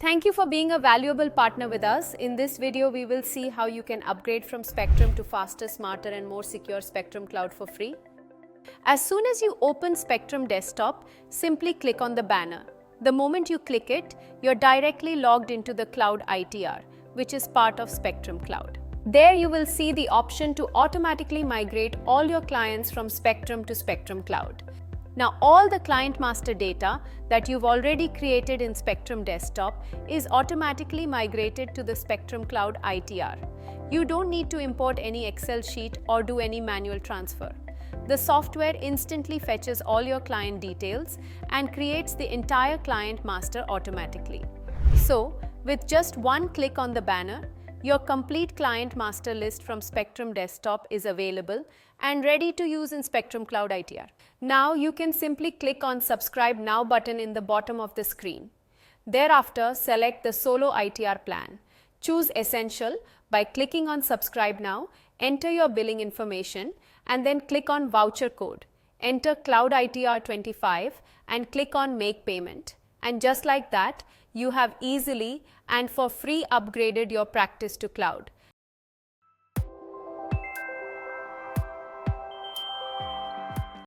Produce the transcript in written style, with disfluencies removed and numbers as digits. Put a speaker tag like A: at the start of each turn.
A: Thank you for being a valuable partner with us. In this video, we will see how you can upgrade from Spectrum to faster, smarter and more secure Spectrum Cloud for free. As soon as you open Spectrum Desktop, simply click on the banner. The moment you click it, you're directly logged into the Cloud ITR, which is part of Spectrum Cloud. There you will see the option to automatically migrate all your clients from Spectrum to Spectrum Cloud. Now, all the client master data that you've already created in Spectrum Desktop is automatically migrated to the Spectrum Cloud ITR. You don't need to import any Excel sheet or do any manual transfer. The software instantly fetches all your client details and creates the entire client master automatically. So, with just one click on the banner, your complete client master list from Spectrum Desktop is available and ready to use in Spectrum Cloud ITR. Now you can simply click on Subscribe Now button in the bottom of the screen. Thereafter, select the Solo ITR plan. Choose Essential by clicking on Subscribe Now, enter your billing information and then click on Voucher Code. Enter Cloud ITR 25 and click on Make Payment. And just like that, you have easily and for free upgraded your practice to cloud.